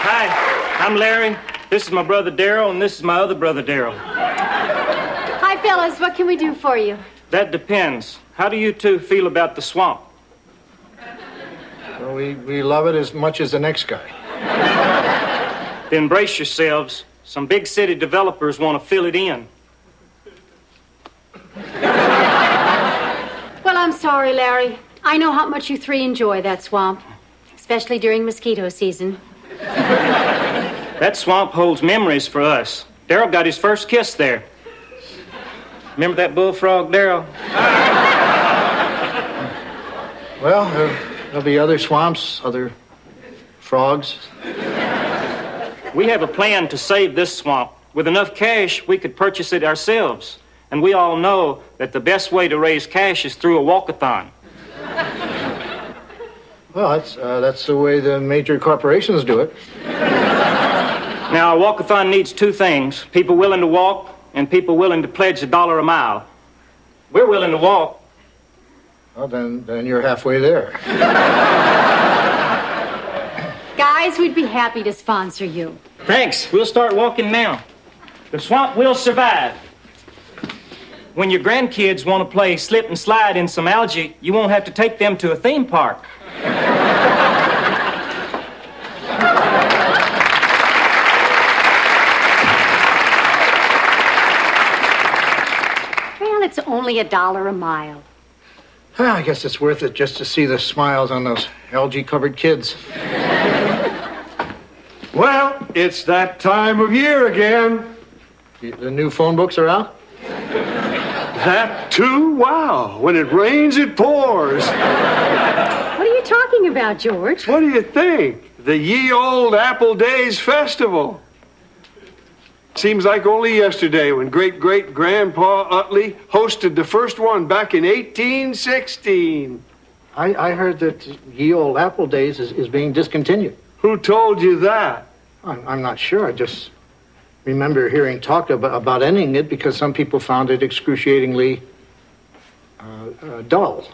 Hi, I'm Larry. This is my brother Darryl, and this is my other brother Darryl. Hi, fellas. What can we do for you? That depends. How do you two feel about the swamp? Well, we love it as much as the next guy. Then brace yourselves. Some big city developers want to fill it in. Well, I'm sorry, Larry. I know how much you three enjoy that swamp, especially during mosquito season. That swamp holds memories for us. Darryl got his first kiss there. Remember that bullfrog, Darryl? Well, there'll be other swamps, other frogs. We have a plan to save this swamp. With enough cash, we could purchase it ourselves. And we all know that the best way to raise cash is through a walkathon. Well, that's the way the major corporations do it. Now, a walkathon needs two things: people willing to walk and people willing to pledge $1 a mile. We're willing to walk. Well, then you're halfway there. Guys, we'd be happy to sponsor you. Thanks. We'll start walking now. The swamp will survive. When your grandkids want to play slip and slide in some algae, you won't have to take them to a theme park. Well, it's only $1 a mile. I guess it's worth it just to see the smiles on those algae-covered kids. Well, it's that time of year again. The new phone books are out? That too? Wow. When it rains, it pours. What are you talking about, George? What do you think? The Ye Old Apple Days Festival. Seems like only yesterday when great-great-grandpa Utley hosted the first one back in 1816. I heard that Ye Old Apple Days is being discontinued. Who told you that? I'm not sure. I just remember hearing talk about ending it because some people found it excruciatingly dull.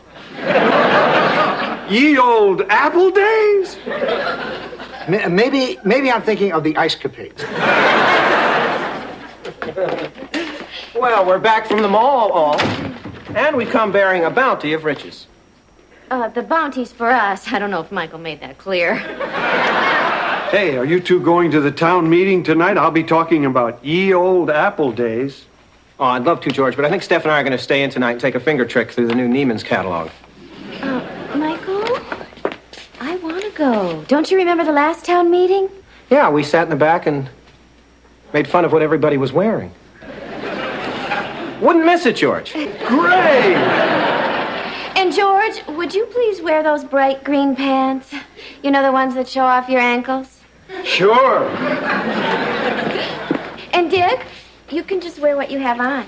Ye Old Apple Days? Maybe I'm thinking of the Ice Capades. Well, we're back from the mall, all. And we come bearing a bounty of riches. The bounty's for us. I don't know if Michael made that clear. Hey, are you two going to the town meeting tonight? I'll be talking about Ye Old Apple Days. Oh, I'd love to, George, but I think Steph and I are going to stay in tonight and take a finger trick through the new Neiman's catalog. Michael, I want to go. Don't you remember the last town meeting? Yeah, we sat in the back and made fun of what everybody was wearing. Wouldn't miss it, George. Great! And George, would you please wear those bright green pants? You know, the ones that show off your ankles? Sure. And Dick, you can just wear what you have on.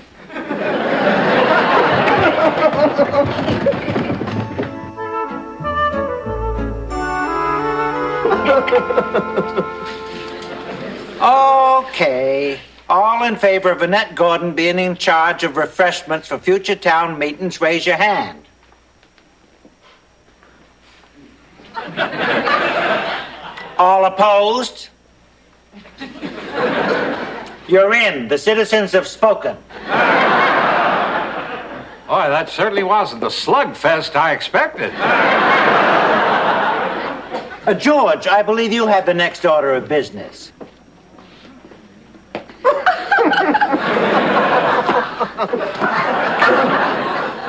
Okay. All in favor of Annette Gordon being in charge of refreshments for future town meetings, raise your hand. All opposed? You're in. The citizens have spoken. Boy, that certainly wasn't the slugfest I expected. George, I believe you have the next order of business.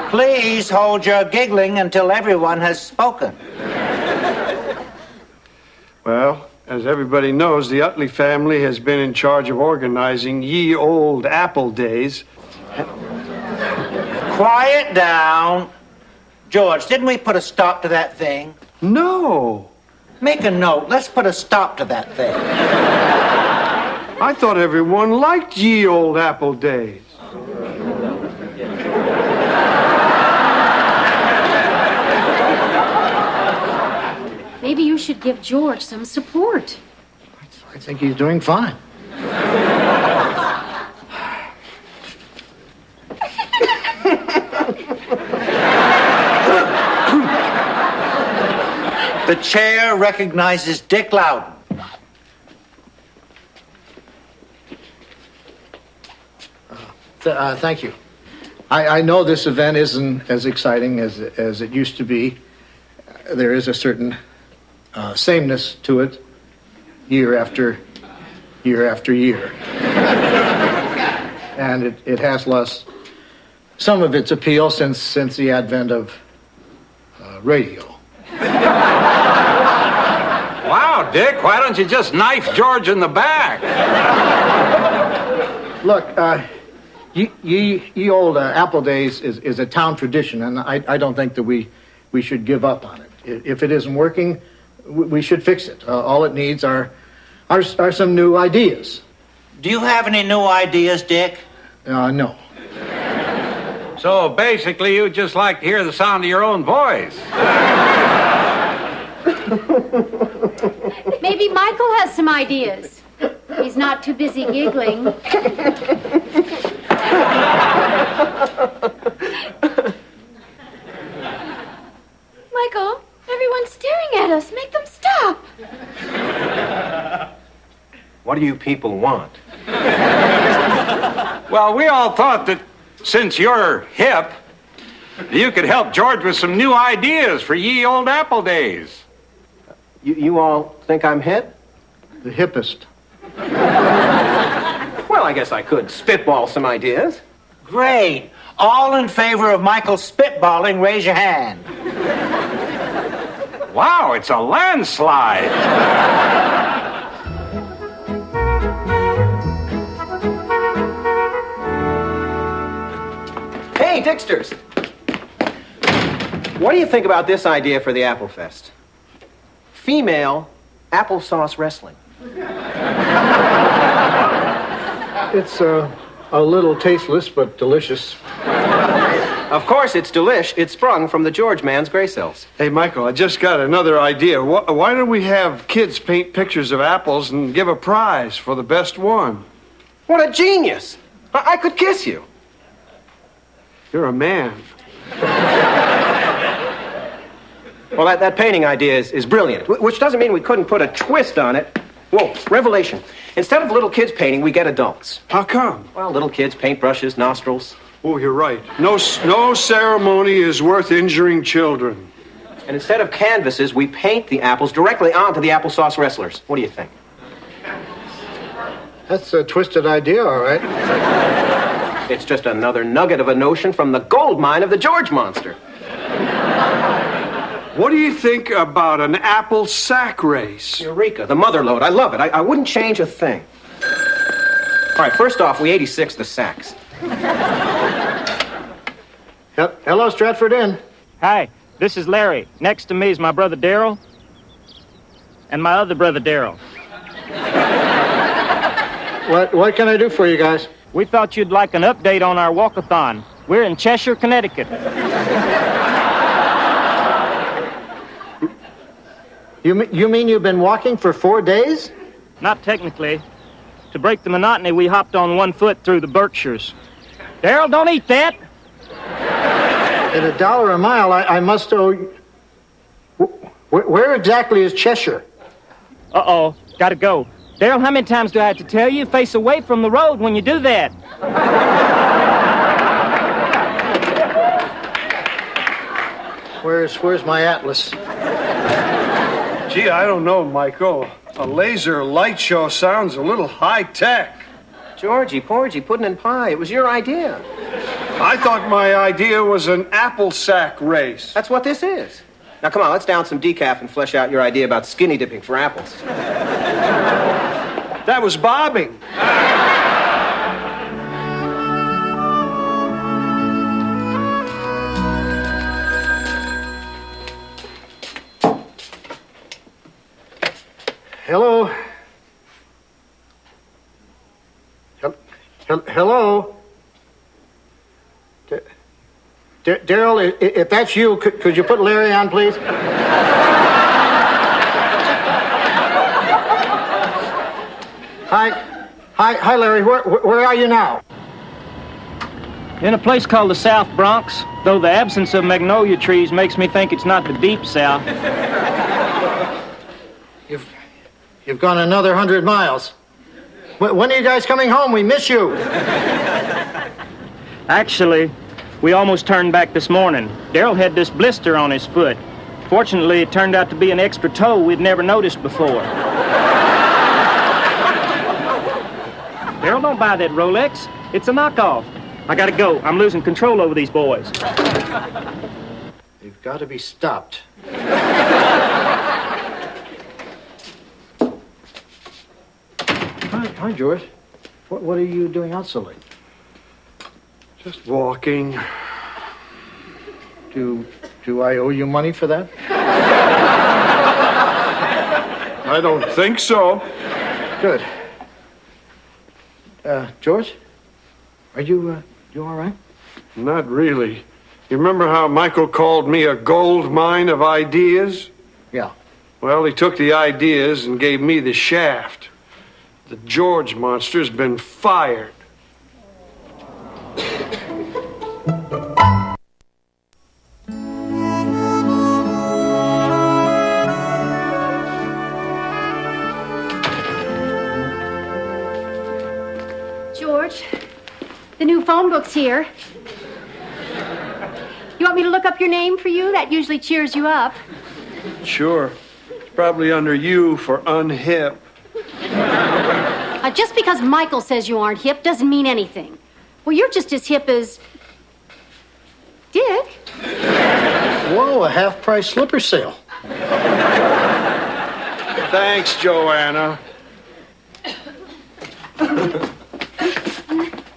Please hold your giggling until everyone has spoken. Well, as everybody knows, the Utley family has been in charge of organizing Ye Old Apple Days. Quiet down. George, didn't we put a stop to that thing? No. Make a note. Let's put a stop to that thing. I thought everyone liked Ye Old Apple Days. Maybe you should give George some support. I think he's doing fine. The chair recognizes Dick Loudon. Thank you. I know this event isn't as exciting as it used to be. There is a certain sameness to it year after year after year. And it has lost some of its appeal since the advent of radio. Wow, Dick, why don't you just knife George in the back? Look, ye old Apple Days is a town tradition, and I don't think that we should give up on it. If it isn't working, we should fix it. All it needs are some new ideas. Do you have any new ideas, Dick? No. So basically, you just like to hear the sound of your own voice. Maybe Michael has some ideas. He's not too busy giggling. Michael, everyone's staring at us. Make them stop. What do you people want? Well, we all thought that since you're hip, you could help George with some new ideas for ye old Apple Days. You all think I'm hip? The hippest. Well, I guess I could spitball some ideas. Great. All in favor of Michael spitballing, raise your hand. Wow, it's a landslide. Hey, Dicksters! What do you think about this idea for the Apple Fest? Female applesauce wrestling. It's a little tasteless, but delicious. Of course, it's delish. It sprung from the George man's gray cells. Hey, Michael, I just got another idea. Why don't we have kids paint pictures of apples and give a prize for the best one? What a genius! I could kiss you. You're a man. Well, that painting idea is brilliant, which doesn't mean we couldn't put a twist on it. Whoa, revelation. Instead of little kids painting, we get adults. How come? Well, little kids, paintbrushes, nostrils. Oh, you're right. No ceremony is worth injuring children. And instead of canvases, we paint the apples directly onto the applesauce wrestlers. What do you think? That's a twisted idea, all right. It's just another nugget of a notion from the gold mine of the George monster. What do you think about an apple sack race? Eureka, the mother lode. I love it. I wouldn't change a thing. All right, first off, we 86 the sacks. Hello, Stratford Inn. Hi, this is Larry. Next to me is my brother Darrell and my other brother Darrell. What can I do for you guys? We thought you'd like an update on our walkathon. We're in Cheshire, Connecticut. You mean you've been walking for 4 days? Not technically. To break the monotony, we hopped on 1 foot through the Berkshires. Darrell, don't eat that. At $1 a mile, I must owe you... Where exactly is Cheshire? Uh-oh, gotta go. Darrell, how many times do I have to tell you? Face away from the road when you do that. Where's my atlas? Gee, I don't know, Michael. A laser light show sounds a little high-tech. Georgie, Porgy, pudding and pie. It was your idea. I thought my idea was an apple sack race. That's what this is. Now, come on, let's down some decaf and flesh out your idea about skinny dipping for apples. That was bobbing. Hello? Hello? Darrell, if that's you, could you put Larry on, please? Hi, Larry. Where are you now? In a place called the South Bronx, though the absence of magnolia trees makes me think it's not the deep South. You've gone another 100 miles. When are you guys coming home? We miss you. Actually, we almost turned back this morning. Darrell had this blister on his foot. Fortunately, it turned out to be an extra toe we'd never noticed before. Darrell, don't buy that Rolex. It's a knockoff. I gotta go. I'm losing control over these boys. They've got to be stopped. Hi, George. What are you doing out so late? Just walking. Do I owe you money for that? I don't think so. Good. George, are you all right? Not really. You remember how Michael called me a gold mine of ideas? Yeah. Well, he took the ideas and gave me the shaft. The George monster's been fired. George, the new phone book's here. You want me to look up your name for you? That usually cheers you up. Sure. It's probably under U for unhip. Just because Michael says you aren't hip doesn't mean anything. Well, you're just as hip as Dick. Whoa, a half-price slipper sale. Thanks, Joanna.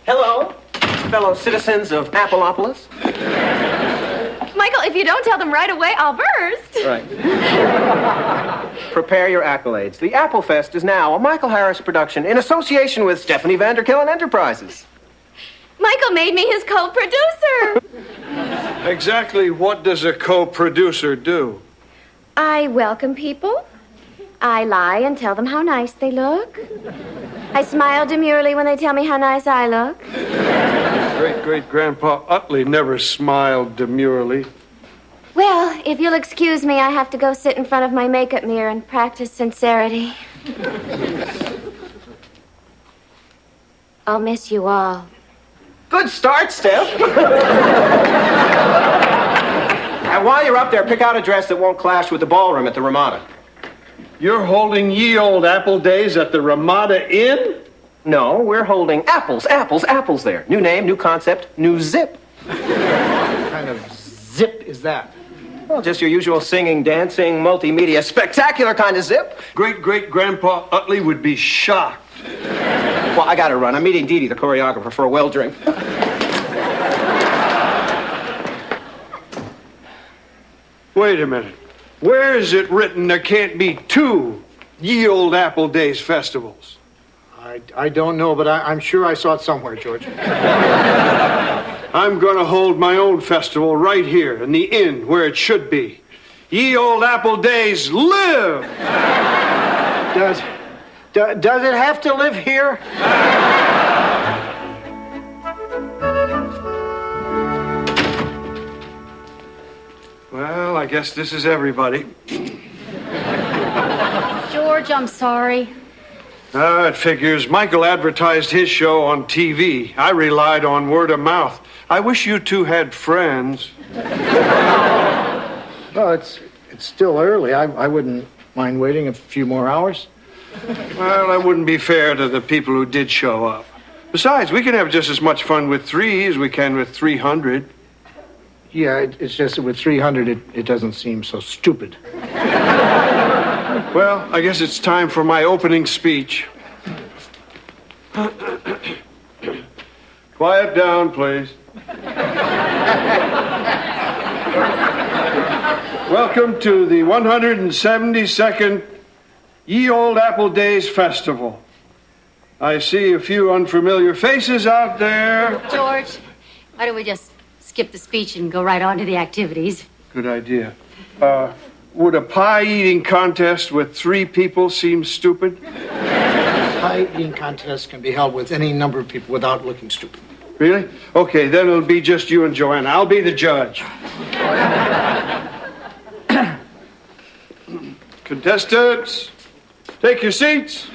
Hello, fellow citizens of Appleopolis. Michael, if you don't tell them right away, I'll burst. Right. Prepare your accolades. The Apple Fest is now a Michael Harris production in association with Stephanie Vanderkillen Enterprises. Michael made me his co-producer. Exactly what does a co-producer do? I welcome people. I lie and tell them how nice they look. I smile demurely when they tell me how nice I look. Great-great-grandpa Utley never smiled demurely. Well, if you'll excuse me, I have to go sit in front of my makeup mirror and practice sincerity. I'll miss you all. Good start, Steph. And while you're up there, pick out a dress that won't clash with the ballroom at the Ramada. You're holding ye old apple days at the Ramada Inn? No, we're holding apples there. New name, new concept, new zip. What kind of zip is that? Well, just your usual singing, dancing, multimedia, spectacular kind of zip. Great-great-grandpa Utley would be shocked. Well, I gotta run. I'm meeting Dee Dee, the choreographer, for a well drink. Wait a minute. Where is it written there can't be two ye old apple days festivals? I don't know, but I'm sure I saw it somewhere, George. I'm going to hold my own festival right here in the inn where it should be. Ye old apple days live! Does it have to live here? Well, I guess this is everybody. George, I'm sorry. It figures. Michael advertised his show on TV. I relied on word of mouth. I wish you two had friends. Well, it's still early. I wouldn't mind waiting a few more hours. Well, that wouldn't be fair to the people who did show up. Besides, we can have just as much fun with 3 as we can with 300. Yeah, it's just that with 300, it doesn't seem so stupid. Well, I guess it's time for my opening speech. Quiet down, please. Welcome to the 172nd Ye Old Apple Days Festival. I see a few unfamiliar faces out there. George, why don't we just skip the speech and go right on to the activities? Good idea. Would a pie-eating contest with 3 people seem stupid? Pie-eating contests can be held with any number of people without looking stupid. Really? Okay, then it'll be just you and Joanna. I'll be the judge. Contestants, take your seats.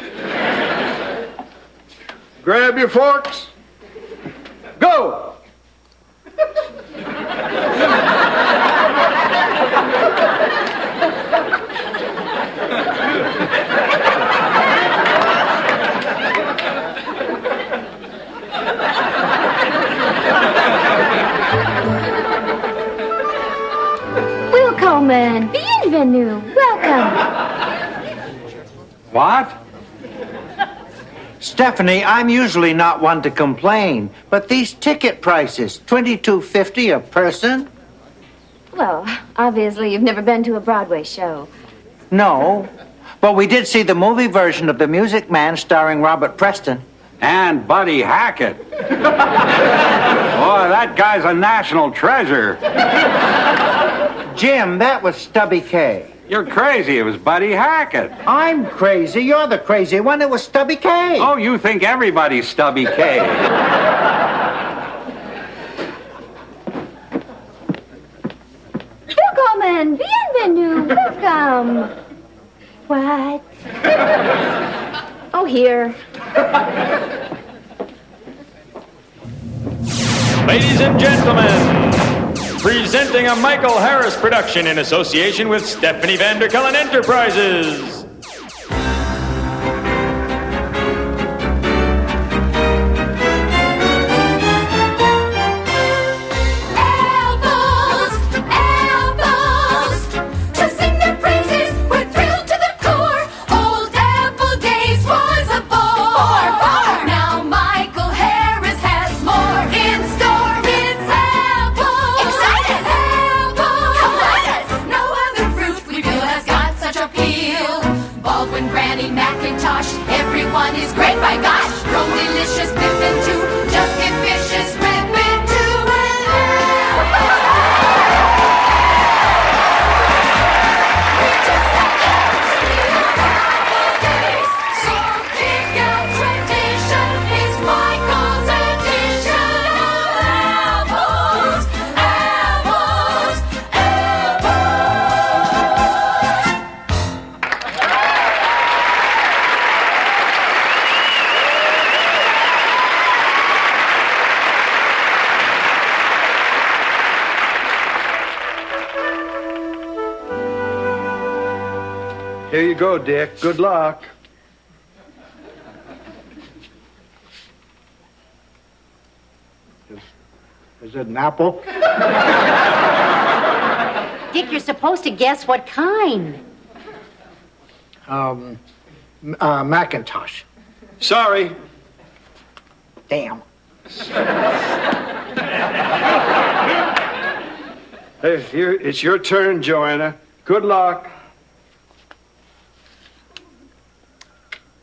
Grab your forks. Go! Bienvenue. Welcome. What? Stephanie, I'm usually not one to complain, but these ticket prices, $22.50 a person? Well, obviously you've never been to a Broadway show. No, but we did see the movie version of The Music Man starring Robert Preston. And Buddy Hackett. Boy, that guy's a national treasure. Jim, that was Stubby K. You're crazy. It was Buddy Hackett. I'm crazy. You're the crazy one. It was Stubby K. Oh, you think everybody's Stubby K. Willkommen. Bienvenue. Welcome. What? Oh, here. Ladies and gentlemen, presenting a Michael Harris production in association with Stephanie Vanderkellen Enterprises. Everyone is great, by gosh. Roll delicious, pip and two. Just get vicious, rip it too. We just had apple days, so kick out tradition. It's Michael's edition of apples, apples, Here you go, Dick. Good luck. Is it an apple? Dick, you're supposed to guess what kind. Macintosh. Sorry. Damn. Hey, here, it's your turn, Joanna. Good luck.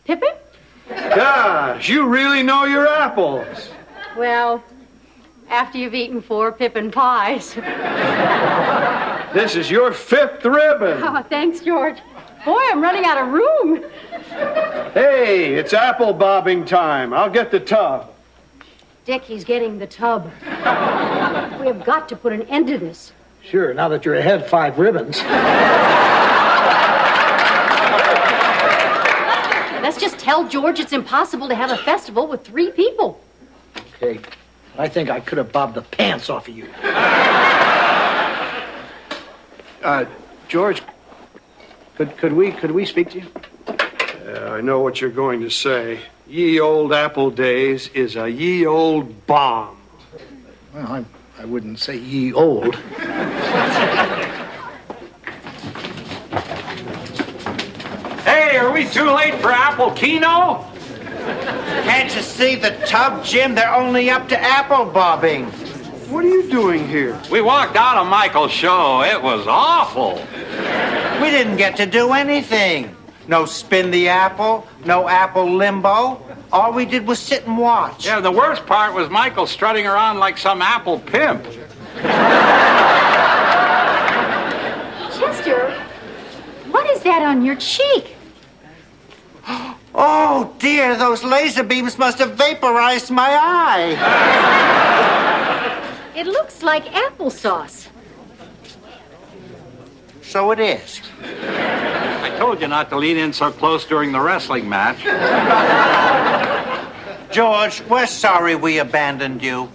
Pippin? Gosh, you really know your apples. Well, after you've eaten 4 Pippin pies. This is your 5th ribbon. Oh, thanks, George. Boy, I'm running out of room. Hey, it's apple bobbing time. I'll get the tub. Dick, he's getting the tub. We have got to put an end to this. Sure, now that you're ahead 5 ribbons. Let's just tell George it's impossible to have a festival with 3 people. Okay, I think I could have bobbed the pants off of you. George, could we speak to you? I know what you're going to say. Ye Old Apple Days is a ye old bomb. Well, I wouldn't say ye old. Hey, are we too late for Apple Kino? Can't you see the tub, Jim? They're only up to apple bobbing. What are you doing here? We walked out of Michael's show. It was awful. We didn't get to do anything. No spin the apple, no apple limbo. All we did was sit and watch. Yeah, the worst part was Michael strutting around like some apple pimp. Chester, what is that on your cheek? Oh, dear, those laser beams must have vaporized my eye. It looks like applesauce. So it is. I told you not to lean in so close during the wrestling match. George, we're sorry we abandoned you.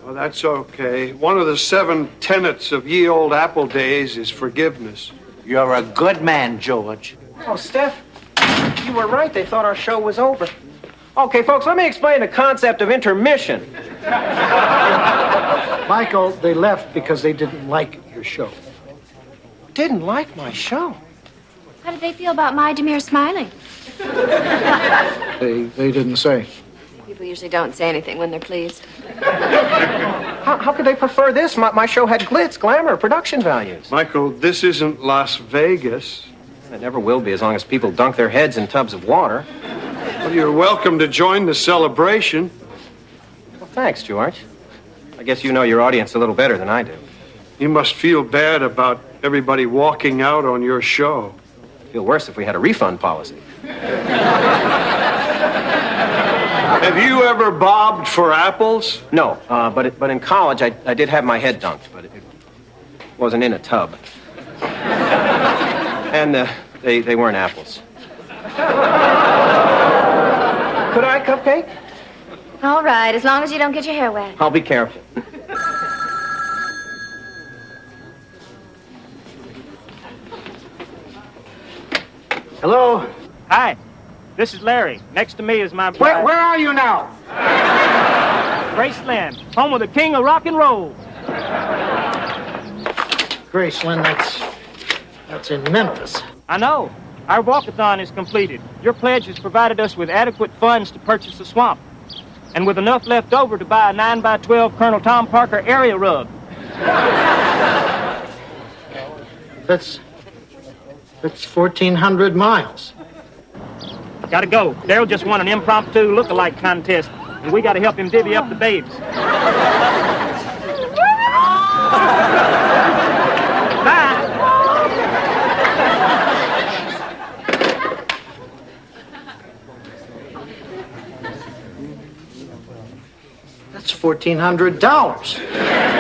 Well, that's okay. One of the 7 tenets of ye old apple days is forgiveness. You're a good man, George. Oh, Steph, you were right. They thought our show was over. Okay, folks, let me explain the concept of intermission. Michael, they left because they didn't like your show. didn't like my show. How did they feel about my Demure smiling? They didn't say. People usually don't say anything when they're pleased. How could they prefer this? My show had glitz, glamour, production values. Michael, this isn't Las Vegas. It never will be as long as people dunk their heads in tubs of water. Well, you're welcome to join the celebration. Well, thanks, George. I guess you know your audience a little better than I do. You must feel bad about everybody walking out on your show. It'd feel worse if we had a refund policy. Have you ever bobbed for apples? No, but in college I did have my head dunked, but it wasn't in a tub. And they weren't apples. Could I, Cupcake? All right, as long as you don't get your hair wet. I'll be careful. Hello? Hi, this is Larry. Next to me is my bride, Where are you now? Graceland, home of the king of rock and roll. Graceland, that's in Memphis. I know. Our walkathon is completed. Your pledge has provided us with adequate funds to purchase the swamp, and with enough left over to buy a 9x12 Colonel Tom Parker area rug. That's 1,400 miles. Gotta go. Daryl just won an impromptu look-alike contest, and we gotta help him divvy up the babes. Bye. That's $1,400.